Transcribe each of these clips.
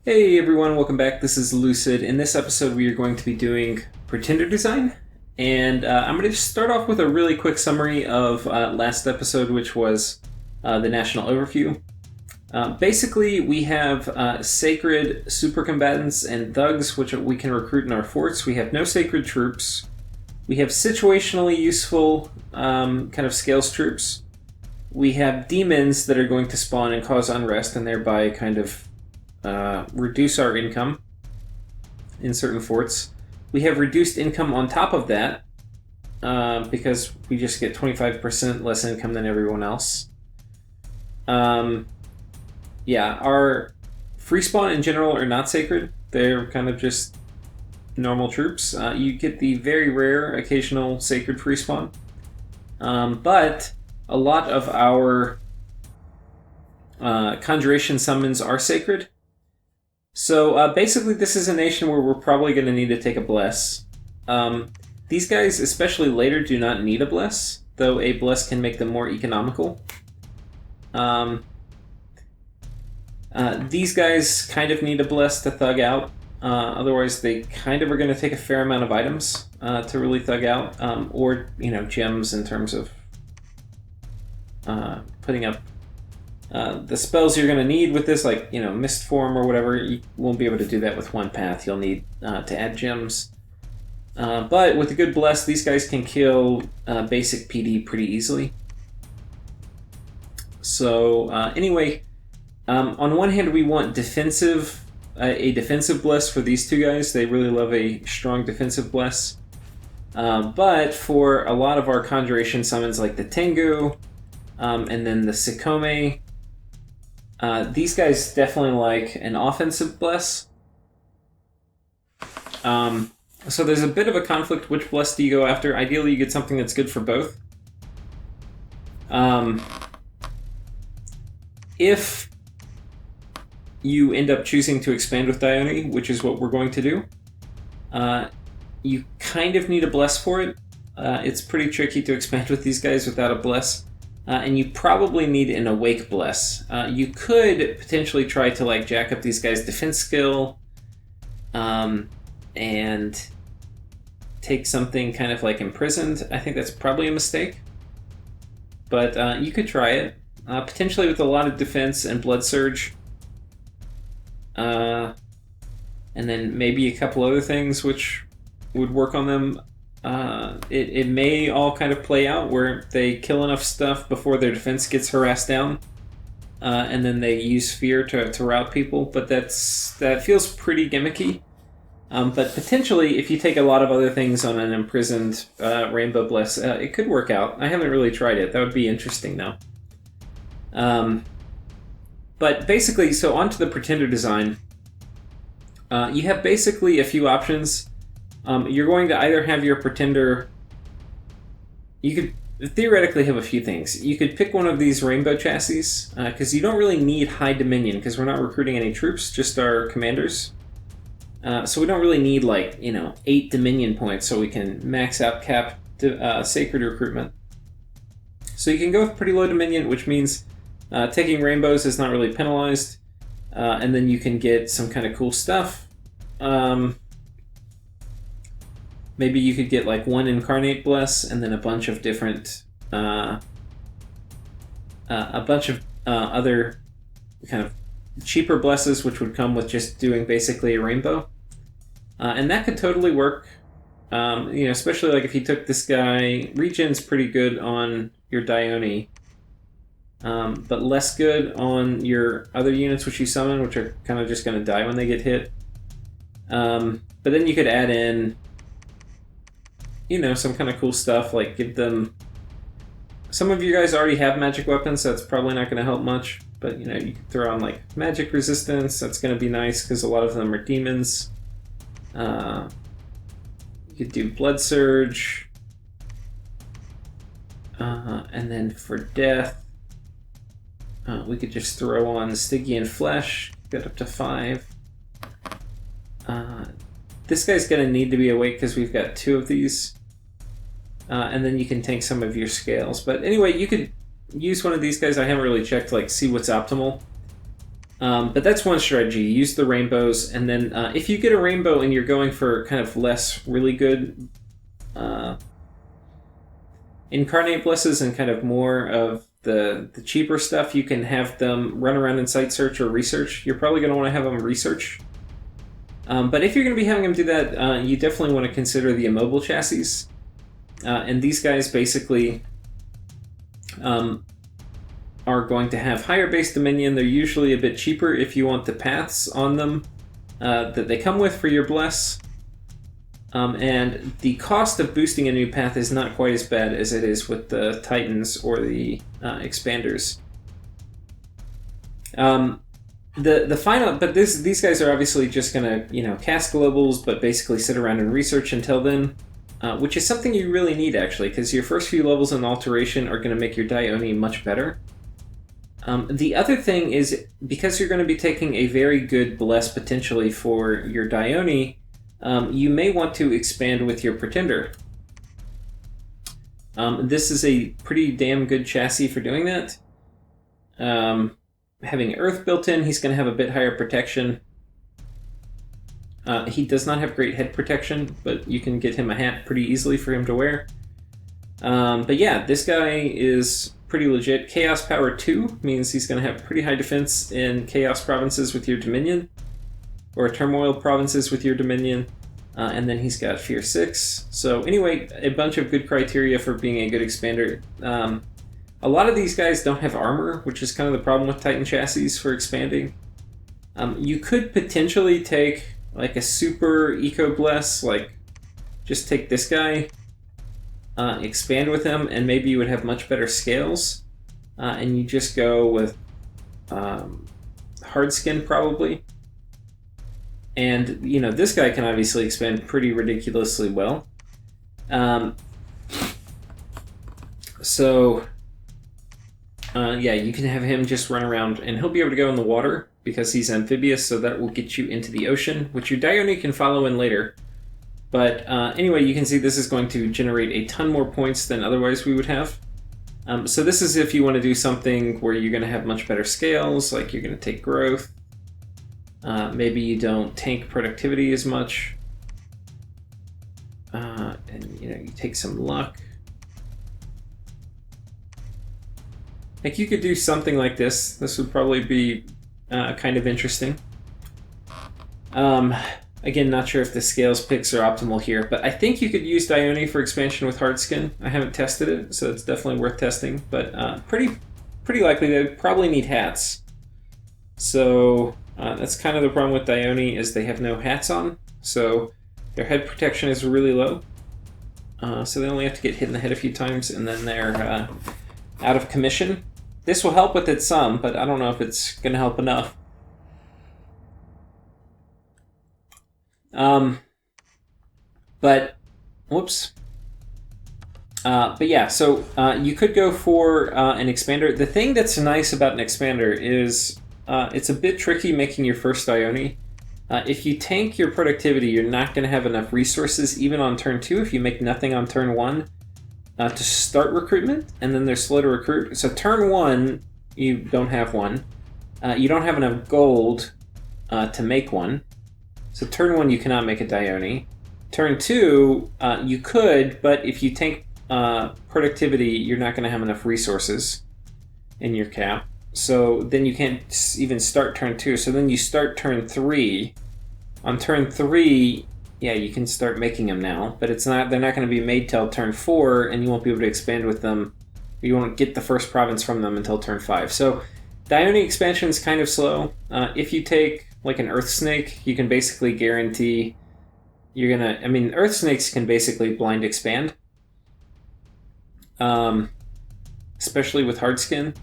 Hey everyone, welcome back. This is Lucid. In this episode, we are going to be doing Pretender design, and I'm going to just start off with a really quick summary of last episode, which was the National Overview. Basically, we have sacred super combatants and thugs, which we can recruit in our forts. We have no sacred troops. We have situationally useful kind of scales troops. We have demons that are going to spawn and cause unrest, and thereby kind of reduce our income in certain forts. We have reduced income on top of that because we just get 25% less income than everyone else. Our free spawn in general are not sacred. They're kind of just normal troops. You get the very rare occasional sacred free spawn. But a lot of our conjuration summons are sacred. So basically this is a nation where we're probably going to need to take a bless. These guys, especially later, do not need a bless, though a bless can make them more economical. These guys kind of need a bless to thug out. Otherwise they kind of are going to take a fair amount of items to really thug out. Or, gems in terms of putting up the spells you're going to need with this, like, Mist Form or whatever. You won't be able to do that with one path. You'll need to add gems. But with a good bless, these guys can kill basic PD pretty easily. So, anyway, on one hand, we want a defensive bless for these two guys. They really love a strong defensive bless. But for a lot of our conjuration summons, like the Tengu, and then the Sikome, these guys definitely like an offensive bless. So there's a bit of a conflict. Which bless do you go after? Ideally, you get something that's good for both. If you end up choosing to expand with Dione, which is what we're going to do, you kind of need a bless for it. It's pretty tricky to expand with these guys without a bless. And you probably need an awake bless. You could potentially try to jack up these guys' defense skill, and take something kind of like imprisoned. I think that's probably a mistake, but you could try it. Potentially with a lot of defense and blood surge, and then maybe a couple other things which would work on them. It may all kind of play out where they kill enough stuff before their defense gets harassed down, and then they use fear to rout people, but that feels pretty gimmicky. But potentially, if you take a lot of other things on an imprisoned Rainbow Bless, it could work out. I haven't really tried it. That would be interesting, though. But basically, so onto the Pretender design. You have basically a few options. You're going to either have your Pretender... You could theoretically have a few things. You could pick one of these rainbow chassis, because you don't really need high Dominion, because we're not recruiting any troops, just our commanders. So we don't really need, 8 Dominion points so we can max out cap Sacred recruitment. So you can go with pretty low Dominion, which means taking rainbows is not really penalized, and then you can get some kind of cool stuff. Maybe you could get one Incarnate Bless and then a bunch of different, other kind of cheaper blesses, which would come with just doing basically a rainbow. And that could totally work. Especially if you took this guy. Regen's pretty good on your Dione, but less good on your other units which you summon, which are kind of just going to die when they get hit. But then you could add in some kind of cool stuff, give them... Some of you guys already have magic weapons, so that's probably not going to help much. But, you could throw on, magic resistance. That's going to be nice, because a lot of them are demons. You could do blood surge. And then for death, we could just throw on Stygian Flesh. Get up to 5. This guy's going to need to be awake, because we've got 2 of these. And then you can tank some of your scales. But anyway, you could use one of these guys. I haven't really checked, see what's optimal. But that's one strategy. Use the rainbows, and then if you get a rainbow and you're going for kind of less really good incarnate blesses and kind of more of the cheaper stuff, you can have them run around in site search or research. You're probably going to want to have them research. But if you're going to be having them do that, you definitely want to consider the immobile chassis. And these guys basically are going to have higher base dominion. They're usually a bit cheaper if you want the paths on them that they come with for your bless. And the cost of boosting a new path is not quite as bad as it is with the Titans or the expanders. The final, but these guys are obviously just gonna cast globals, but basically sit around and research until then, which is something you really need actually, because your first few levels in Alteration are going to make your Dione much better. The other thing is, because you're going to be taking a very good bless potentially for your Dione, you may want to expand with your Pretender. This is a pretty damn good chassis for doing that. Having Earth built in, he's going to have a bit higher protection. He does not have great head protection, but you can get him a hat pretty easily for him to wear. But yeah, this guy is pretty legit. Chaos Power 2 means he's going to have pretty high defense in Chaos provinces with your Dominion, or Turmoil provinces with your Dominion, and then he's got Fear 6. So anyway, a bunch of good criteria for being a good expander. A lot of these guys don't have armor, which is kind of the problem with Titan chassis for expanding. You could potentially take like a super eco bless, like just take this guy, expand with him, and maybe you would have much better scales. And you just go with hard skin probably. And this guy can obviously expand pretty ridiculously well. Yeah, you can have him just run around, and he'll be able to go in the water because he's amphibious, so that will get you into the ocean, which your Dione can follow in later. But anyway, you can see this is going to generate a ton more points than otherwise we would have. So this is if you want to do something where you're going to have much better scales, like you're going to take growth. Maybe you don't tank productivity as much. And you take some luck. Like you could do something like this. This would probably be kind of interesting. Again, not sure if the scales picks are optimal here, but I think you could use Dione for expansion with hard skin. I haven't tested it, so it's definitely worth testing. But pretty likely they probably need hats. So that's kind of the problem with Dione, is they have no hats on. So their head protection is really low. So they only have to get hit in the head a few times, and then they're out of commission. This will help with it some, but I don't know if it's going to help enough. But yeah, so you could go for an expander. The thing that's nice about an expander is it's a bit tricky making your first Dione. If you tank your productivity, you're not going to have enough resources even on turn 2 if you make nothing on turn 1 to start recruitment, and then they're slow to recruit. So turn 1, you don't have one. You don't have enough gold to make one. So turn 1, you cannot make a Dione. Turn 2, you could, but if you tank productivity, you're not going to have enough resources in your cap. So then you can't even start turn 2. So then you start turn 3. On turn 3, yeah, you can start making them now, but they're not going to be made till turn 4, and you won't be able to expand with them. You won't get the first province from them until turn 5. So Dione expansion is kind of slow. If you take like an Earth Snake, you can basically guarantee you're gonna. I mean, Earth Snakes can basically blind expand, especially with hard skin.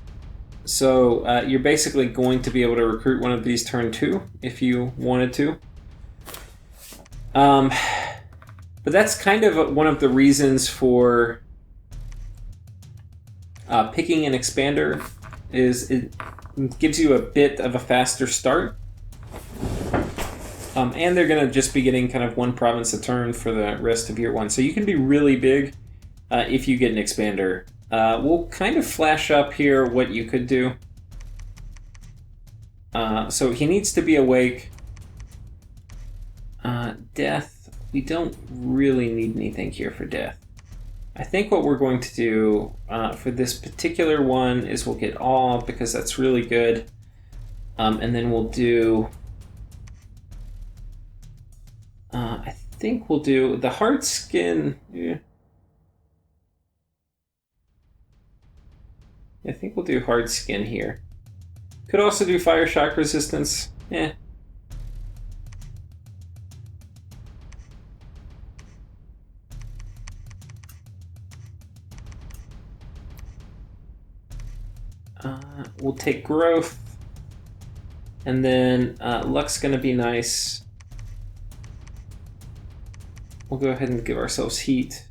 So you're basically going to be able to recruit one of these turn 2 if you wanted to. But that's kind of one of the reasons for picking an expander, is it gives you a bit of a faster start. And they're going to just be getting kind of one province a turn for the rest of year 1. So you can be really big if you get an expander. We'll kind of flash up here what you could do. So he needs to be awake. Death, we don't really need anything here for death. I think what we're going to do for this particular one is we'll get awe, because that's really good. And then we'll do... I think we'll do the hard skin. Yeah. I think we'll do hard skin here. Could also do fire shock resistance. Eh. We'll take growth. And then luck's going to be nice. We'll go ahead and give ourselves heat.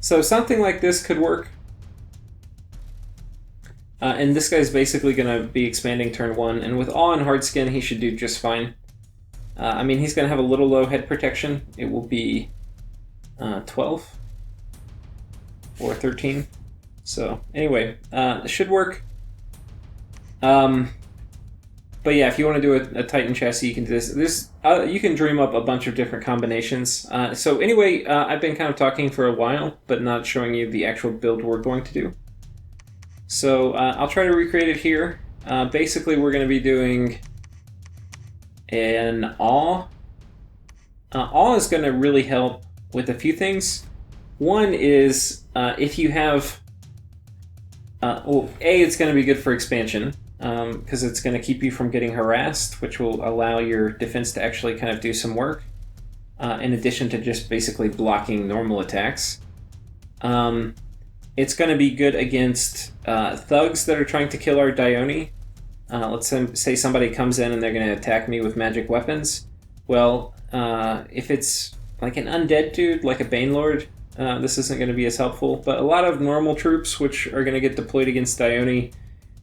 So something like this could work. And this guy's basically going to be expanding turn 1. And with awe and hard skin, he should do just fine. I mean, he's going to have a little low head protection. It will be 12 or 13. So anyway, it should work. But yeah, if you want to do a Titan chassis, you can do this. You can dream up a bunch of different combinations. So anyway, I've been kind of talking for a while, but not showing you the actual build we're going to do. So I'll try to recreate it here. Basically, we're going to be doing an awe. Awe is going to really help with a few things. One is if you have... well, A, it's going to be good for expansion, because it's going to keep you from getting harassed, which will allow your defense to actually kind of do some work, in addition to just basically blocking normal attacks. It's going to be good against thugs that are trying to kill our Dione. Let's say somebody comes in and they're going to attack me with magic weapons. Well, if it's like an undead dude, like a Banelord, this isn't going to be as helpful. But a lot of normal troops, which are going to get deployed against Dione,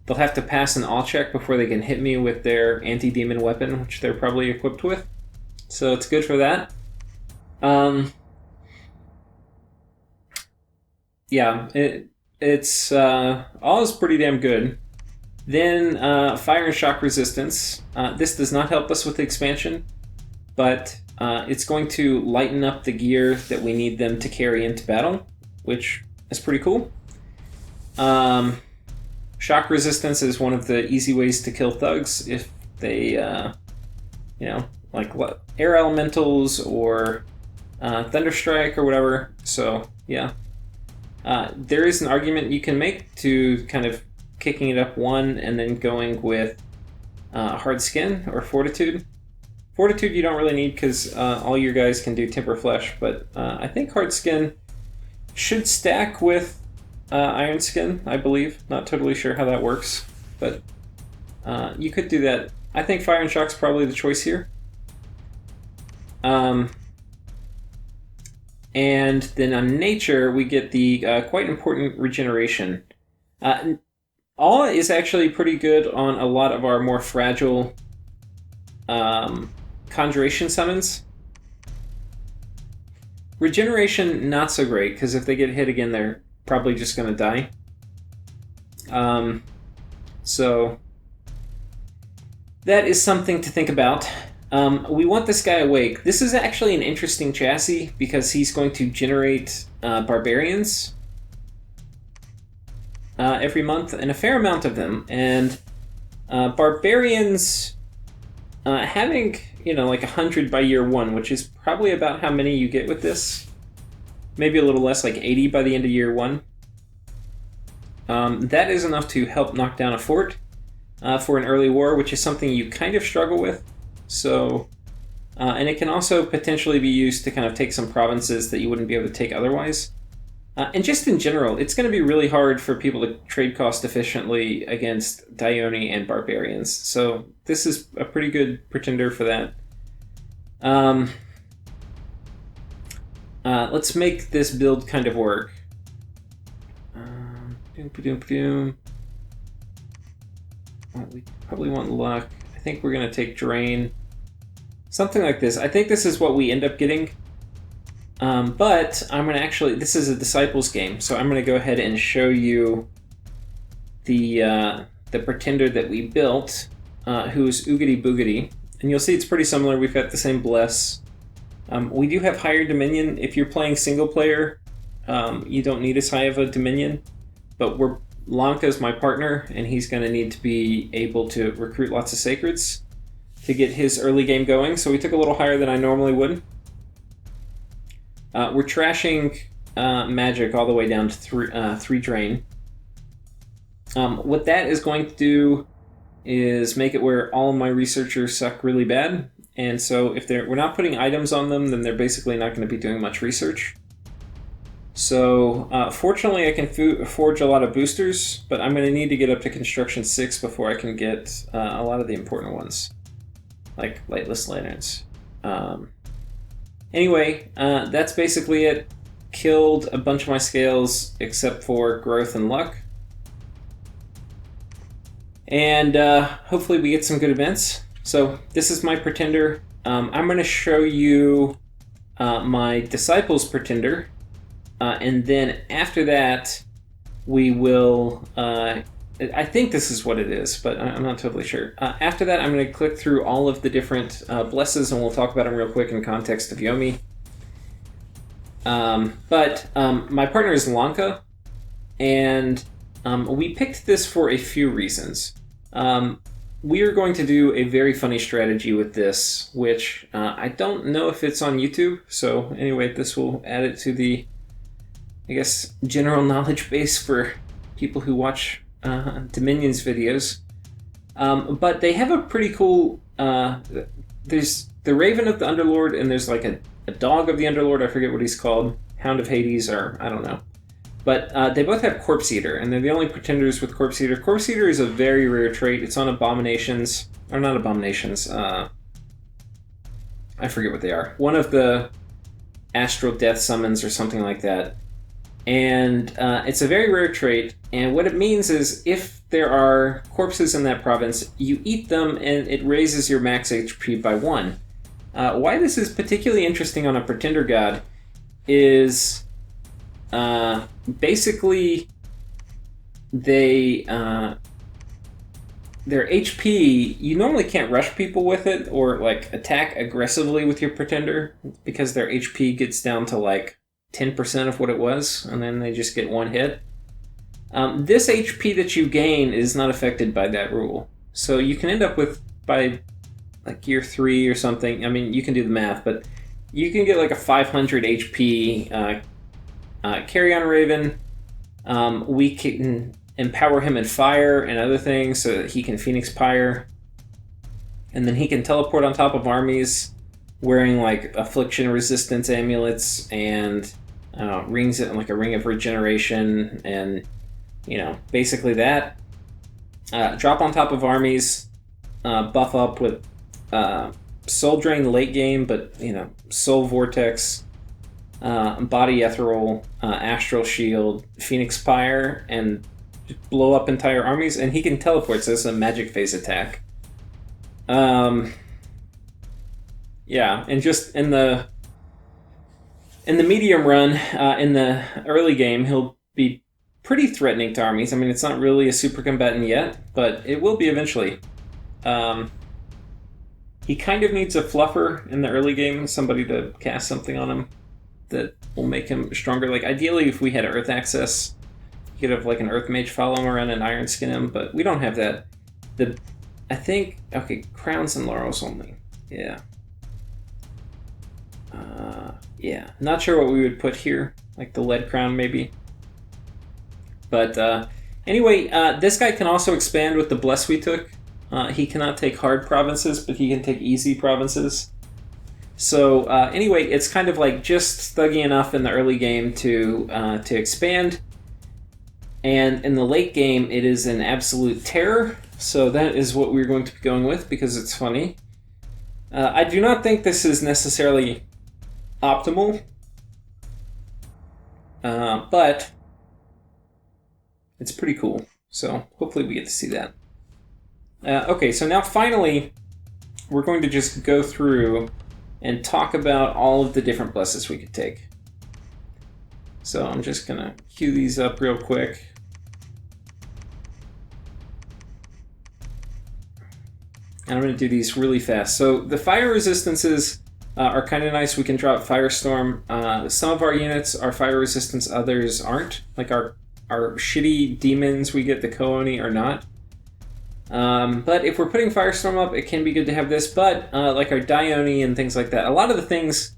they'll have to pass an awe check before they can hit me with their anti-demon weapon, which they're probably equipped with. So it's good for that. Yeah, it's all is pretty damn good. Then fire and shock resistance. This does not help us with the expansion, but it's going to lighten up the gear that we need them to carry into battle, which is pretty cool. Shock resistance is one of the easy ways to kill thugs if they, like air elementals or thunderstrike or whatever. So yeah, there is an argument you can make to kind of kicking it up one and then going with hard skin or fortitude. Fortitude you don't really need because all your guys can do temper flesh, but I think hard skin should stack with iron skin, I believe. Not totally sure how that works, but you could do that. I think fire and shock's probably the choice here. And then on nature, we get the quite important regeneration. Awe is actually pretty good on a lot of our more fragile conjuration summons. Regeneration, not so great, because if they get hit again, they're probably just going to die. So that is something to think about. We want this guy awake. This is actually an interesting chassis because he's going to generate barbarians every month, and a fair amount of them. And barbarians having, like 100 by year 1, which is probably about how many you get with this. Maybe a little less, like 80 by the end of year 1. That is enough to help knock down a fort for an early war, which is something you kind of struggle with. So, and it can also potentially be used to kind of take some provinces that you wouldn't be able to take otherwise. And just in general, it's going to be really hard for people to trade cost efficiently against Dione and barbarians. So this is a pretty good pretender for that. Let's make this build kind of work. We probably want luck. I think we're going to take drain. Something like this. I think this is what we end up getting. But I'm going to actually, this is a Disciples game, so I'm going to go ahead and show you the pretender that we built, who's Oogity Boogity. And you'll see it's pretty similar. We've got the same bless. We do have higher Dominion. If you're playing single player, you don't need as high of a Dominion. But Lanka's my partner, and he's going to need to be able to recruit lots of Sacreds to get his early game going. So we took a little higher than I normally would. We're trashing magic all the way down to 3 drain. What that is going to do is make it where all of my researchers suck really bad. And so if we're not putting items on them, then they're basically not going to be doing much research. So fortunately I can forge a lot of boosters, but I'm going to need to get up to construction 6 before I can get a lot of the important ones, like lightless lanterns. Anyway, that's basically it. Killed a bunch of my scales except for growth and luck. And hopefully we get some good events. So this is my pretender. I'm going to show you my Disciples pretender. And then after that, we will... I think this is what it is, but I'm not totally sure. After that, I'm going to click through all of the different blesses, and we'll talk about them real quick in context of Yomi. But my partner is Lanka, and we picked this for a few reasons. We are going to do a very funny strategy with this, which I don't know if it's on YouTube. So anyway, this will add it to the, I guess, general knowledge base for people who watch Dominion's videos. But they have a pretty cool... there's the Raven of the Underlord, and there's like a dog of the Underlord. I forget what he's called. Hound of Hades, or I don't know. But they both have Corpse Eater, and they're the only pretenders with Corpse Eater. Corpse Eater is a very rare trait. It's on Abominations. Or not Abominations. I forget what they are. One of the Astral Death Summons or something like that. And it's a very rare trait, and what it means is if there are corpses in that province, you eat them and it raises your max HP by 1. Why this is particularly interesting on a Pretender God is basically their HP, you normally can't rush people with it or like attack aggressively with your Pretender because their HP gets down to like 10% of what it was, and then they just get 1 hit. This HP that you gain is not affected by that rule. So you can end up with, by like year 3 or something, I mean, you can do the math, but you can get like a 500 HP Carry-On Raven. We can empower him in fire and other things so that he can Phoenix Pyre. And then he can teleport on top of armies wearing like affliction resistance amulets and rings, like a ring of regeneration, and basically that. Drop on top of armies, buff up with soul drain late game, but soul vortex, body ethereal, astral shield, Phoenix Pyre, and blow up entire armies. And he can teleport, so it's a magic phase attack. Yeah, and just in the medium run, in the early game, he'll be pretty threatening to armies. I mean, it's not really a super combatant yet, but it will be eventually. He kind of needs a fluffer in the early game, somebody to cast something on him that will make him stronger. Like, ideally, if we had Earth access, you could have like an Earth Mage follow him around and Iron Skin him, but we don't have that. I think, okay, crowns and laurels only. Yeah. Yeah, not sure what we would put here, like the lead crown maybe. But anyway, this guy can also expand with the bless we took. He cannot take hard provinces, but he can take easy provinces. So anyway, it's kind of like just thuggy enough in the early game to expand. And in the late game, it is an absolute terror. So that is what we're going to be going with because it's funny. I do not think this is necessarily optimal, but it's pretty cool. So hopefully we get to see that. Okay, so now finally, we're going to just go through and talk about all of the different blesses we could take. So I'm just going to queue these up real quick. And I'm going to do these really fast. So the fire resistances are kind of nice. We can drop Firestorm. Some of our units are fire resistance, others aren't. Like our shitty demons, we get the Kooni are not. But if we're putting Firestorm up, it can be good to have this. But like our Dione and things like that, a lot of the things,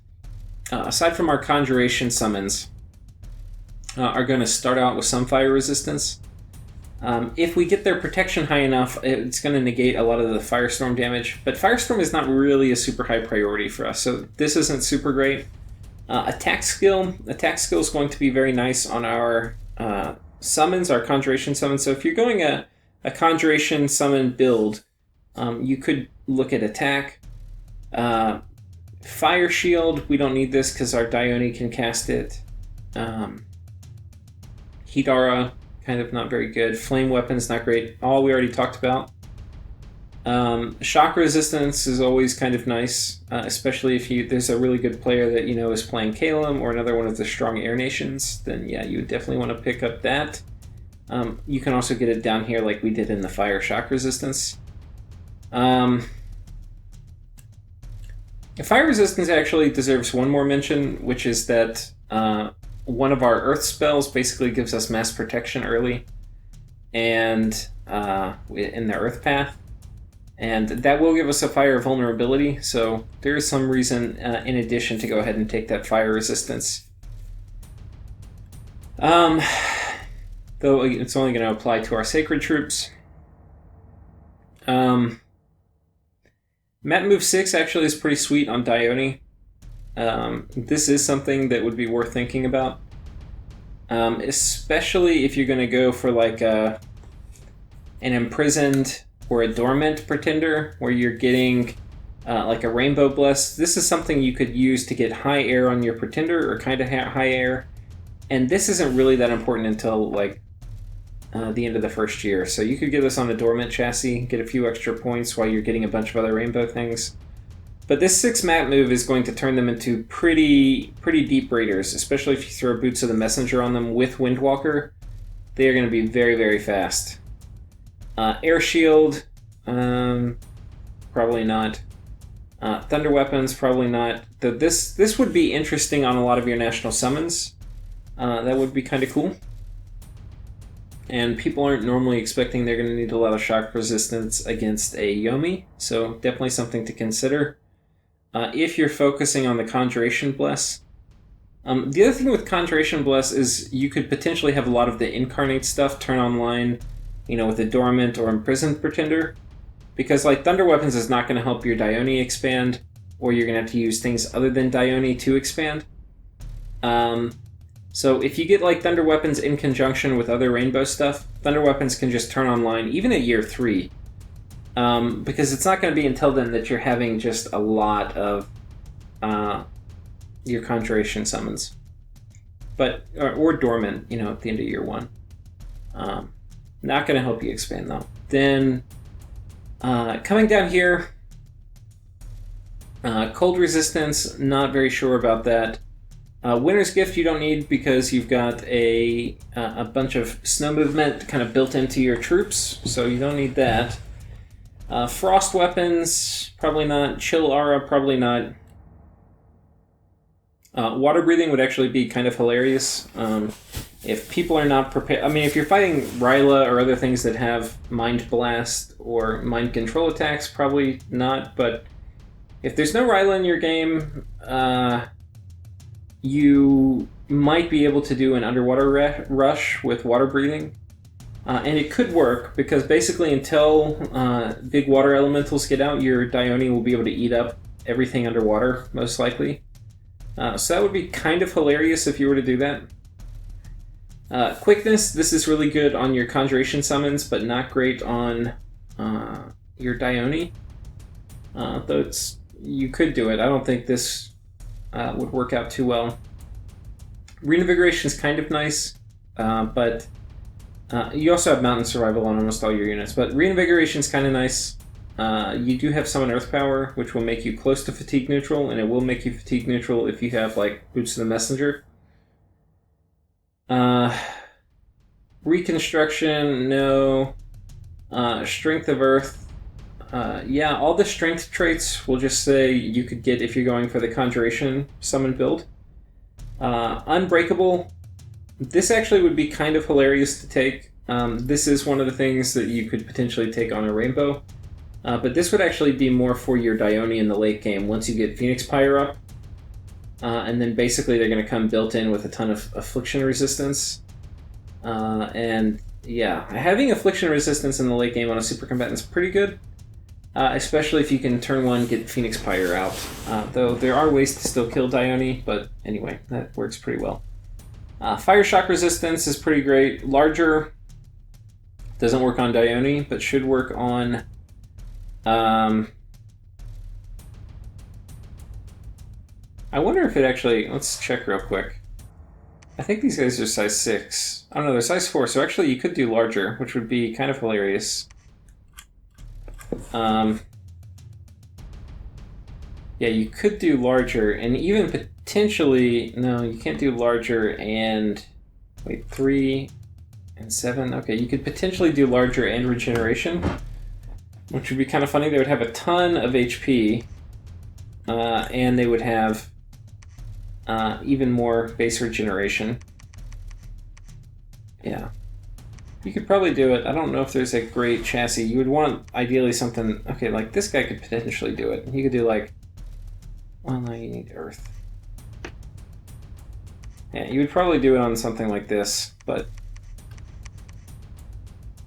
aside from our Conjuration summons, are going to start out with some fire resistance. If we get their protection high enough, it's going to negate a lot of the Firestorm damage. But Firestorm is not really a super high priority for us, so this isn't super great. Attack skill is going to be very nice on our summons, our Conjuration summons. So if you're going a Conjuration summon build, you could look at attack. Fire Shield, we don't need this because our Dione can cast it. Heat Aura, kind of not very good. Flame Weapons, not great. All we already talked about. Shock Resistance is always kind of nice, especially if there's a really good player that you know is playing Kalem or another one of the strong air nations, then yeah, you would definitely want to pick up that. You can also get it down here like we did in the Fire Shock Resistance. Fire Resistance actually deserves one more mention, which is that one of our Earth spells basically gives us mass protection early and in the Earth path. And that will give us a fire vulnerability, so there is some reason in addition to go ahead and take that fire resistance. Though it's only going to apply to our sacred troops. Map Move 6 actually is pretty sweet on Dione. This is something that would be worth thinking about. Especially if you're going to go for like an Imprisoned or a Dormant Pretender, where you're getting like a Rainbow Bless. This is something you could use to get high air on your Pretender, or kind of high air. And this isn't really that important until like the end of the first year. So you could get this on a Dormant chassis, get a few extra points while you're getting a bunch of other Rainbow things. But this 6 map move is going to turn them into pretty deep raiders, especially if you throw Boots of the Messenger on them with Windwalker. They are going to be very, very fast. Air Shield, probably not. Thunder Weapons, probably not. This would be interesting on a lot of your national summons. That would be kind of cool. And people aren't normally expecting they're going to need a lot of shock resistance against a Yomi, so definitely something to consider. If you're focusing on the Conjuration Bless. The other thing with Conjuration Bless is you could potentially have a lot of the Incarnate stuff turn online, you know, with a Dormant or Imprisoned Pretender. Because, like, Thunder Weapons is not going to help your Dione expand, or you're going to have to use things other than Dione to expand. So if you get, like, Thunder Weapons in conjunction with other Rainbow stuff, Thunder Weapons can just turn online, even at year 3. Because it's not going to be until then that you're having just a lot of your Conjuration summons. But or Dormant, you know, at the end of year 1. Not going to help you expand, though. Then, coming down here, Cold Resistance, not very sure about that. Winter's Gift you don't need because you've got a bunch of snow movement kind of built into your troops, so you don't need that. Frost Weapons, probably not. Chill Aura, probably not. Water Breathing would actually be kind of hilarious. If people are not prepared... I mean, if you're fighting Ryla or other things that have Mind Blast or Mind Control attacks, probably not. But if there's no Ryla in your game, you might be able to do an Underwater Rush with Water Breathing. And it could work, because basically until big water elementals get out, your Dione will be able to eat up everything underwater, most likely. So that would be kind of hilarious if you were to do that. Quickness, this is really good on your Conjuration summons, but not great on your Dione. Though you could do it. I don't think this would work out too well. Reinvigoration is kind of nice, but you also have Mountain Survival on almost all your units. But Reinvigoration is kind of nice. You do have Summon Earth Power, which will make you close to Fatigue Neutral, and it will make you Fatigue Neutral if you have, like, Boots of the Messenger. Uh, Reconstruction, no. Strength of Earth. Yeah, all the strength traits will just say you could get if you're going for the Conjuration summon build. Unbreakable. This actually would be kind of hilarious to take. This is one of the things that you could potentially take on a Rainbow. But this would actually be more for your Dione in the late game once you get Phoenix Pyre up. And then basically they're going to come built in with a ton of Affliction resistance. And yeah, having Affliction resistance in the late game on a super combatant is pretty good. Especially if you can turn one, get Phoenix Pyre out. Though there are ways to still kill Dione, but anyway, that works pretty well. Fire Shock resistance is pretty great. Larger doesn't work on Dione, but should work on... I wonder if it actually... Let's check real quick. I think these guys are size 6. Oh no, they're size 4, so actually you could do larger, which would be kind of hilarious. Yeah, you could do larger, and even potentially... No, you can't do larger and... Wait, 3 and 7? Okay, you could potentially do larger and regeneration, which would be kind of funny. They would have a ton of HP, and they would have even more base regeneration. Yeah. You could probably do it. I don't know if there's a great chassis. You would want, ideally, something... Okay, like, this guy could potentially do it. You could do, like... Well, no, you need Earth. Yeah, you would probably do it on something like this, but...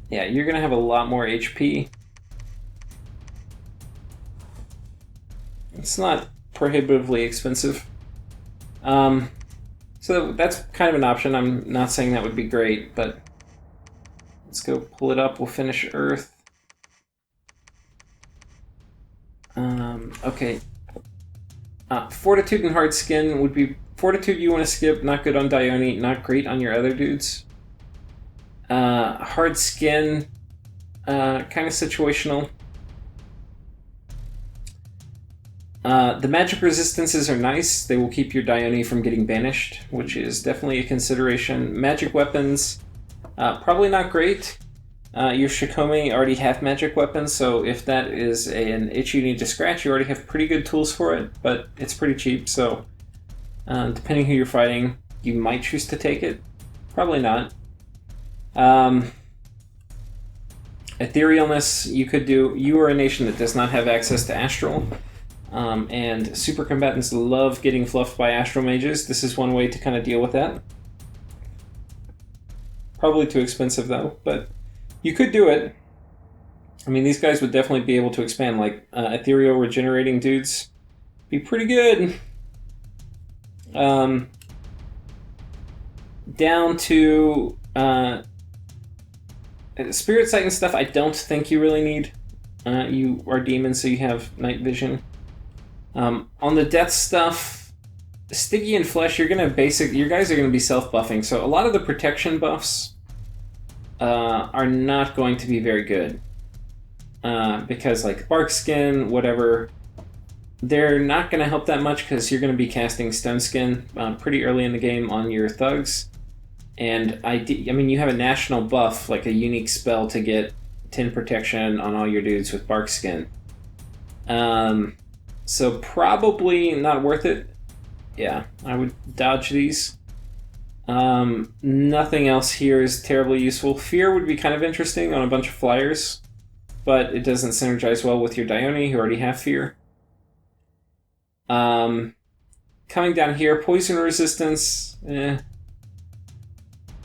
Yeah, you're going to have a lot more HP. It's not prohibitively expensive. So that's kind of an option. I'm not saying that would be great, but... Let's go pull it up. We'll finish Earth. Okay. Fortitude and Hard Skin would be... Fortitude you want to skip, not good on Dione, not great on your other dudes. Hard Skin, kind of situational. The magic resistances are nice. They will keep your Dione from getting banished, which is definitely a consideration. Magic weapons, probably not great. Your Shikome already have magic weapons, so if that is an itch you need to scratch, you already have pretty good tools for it, but it's pretty cheap, so depending who you're fighting, you might choose to take it. Probably not. Etherealness, you could do... You are a nation that does not have access to Astral, and super combatants love getting fluffed by Astral Mages. This is one way to kind of deal with that. Probably too expensive, though, but you could do it. I mean, these guys would definitely be able to expand, like, ethereal regenerating dudes. Be pretty good. Down to Spirit Sight and stuff, I don't think you really need. You are demons, so you have night vision. On the death stuff, Sticky and Flesh, you're gonna your guys are gonna be self-buffing, so a lot of the protection buffs are not going to be very good. Because, like, Bark Skin, whatever, they're not going to help that much because you're going to be casting Stone Skin pretty early in the game on your thugs. And I mean, you have a national buff, like a unique spell to get 10 protection on all your dudes with Bark Skin. So probably not worth it. Yeah, I would dodge these. Nothing else here is terribly useful. Fear would be kind of interesting on a bunch of flyers, but it doesn't synergize well with your Dione, who already have Fear. Coming down here, Poison Resistance,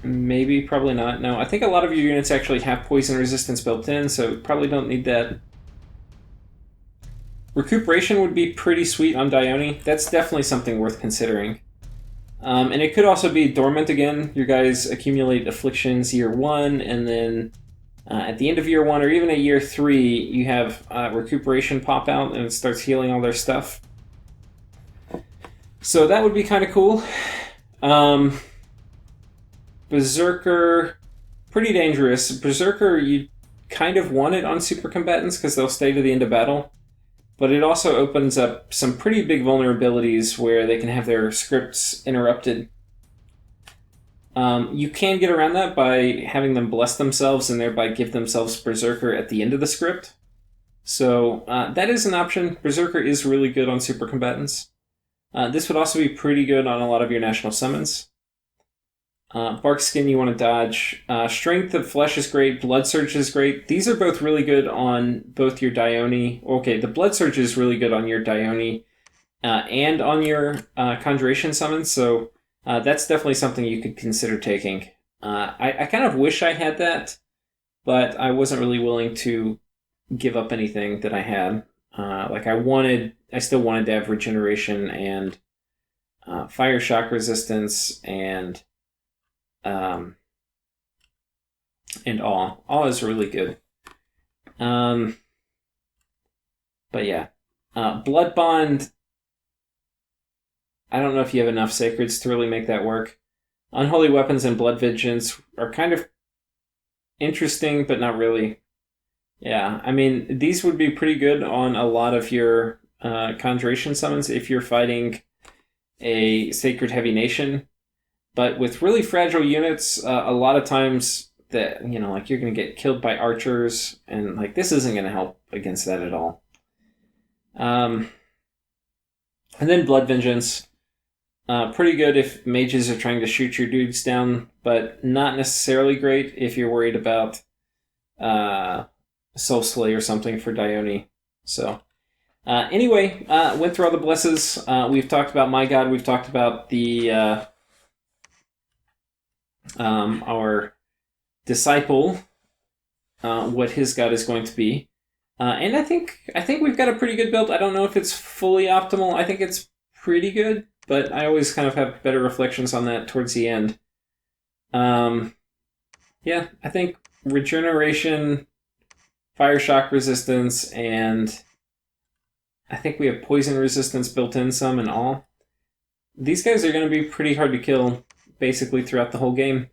maybe, probably not. No, I think a lot of your units actually have Poison Resistance built in, so probably don't need that. Recuperation would be pretty sweet on Dione. That's definitely something worth considering. And it could also be Dormant again. Your guys accumulate afflictions year 1, and then at the end of year 1, or even at year 3, you have Recuperation pop out, and it starts healing all their stuff. So that would be kind of cool. Berserker, pretty dangerous. Berserker, you kind of want it on super combatants because they'll stay to the end of battle. But it also opens up some pretty big vulnerabilities where they can have their scripts interrupted. You can get around that by having them bless themselves and thereby give themselves Berserker at the end of the script. So that is an option. Berserker is really good on super combatants. This would also be pretty good on a lot of your national summons. Bark Skin you want to dodge. Strength of Flesh is great. Blood Surge is great. These are both really good on both your Dione. Okay, the Blood Surge is really good on your Dione and on your Conjuration summons, so that's definitely something you could consider taking. I kind of wish I had that, but I wasn't really willing to give up anything that I had. I still wanted to have Regeneration and Fire Shock Resistance and Awe. Awe is really good. But yeah. Blood Bond, I don't know if you have enough Sacreds to really make that work. Unholy Weapons and Blood Vengeance are kind of interesting, but not really. Yeah, I mean, these would be pretty good on a lot of your Conjuration summons if you're fighting a Sacred Heavy Nation. But with really fragile units, a lot of times that, you're going to get killed by archers, and this isn't going to help against that at all. And then Blood Vengeance. Pretty good if mages are trying to shoot your dudes down, but not necessarily great if you're worried about Soul Slay or something for Dione. So, anyway, went through all the blesses. We've talked about My God. We've talked about the our disciple, what his God is going to be. And I think we've got a pretty good build. I don't know if it's fully optimal. I think it's pretty good, but I always kind of have better reflections on that towards the end. Yeah, I think Regeneration, Fire Shock Resistance, and I think we have Poison Resistance built in some and all. These guys are going to be pretty hard to kill basically throughout the whole game.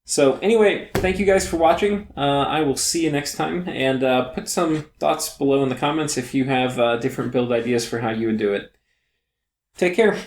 So anyway, thank you guys for watching. I will see you next time, and put some thoughts below in the comments if you have different build ideas for how you would do it. Take care.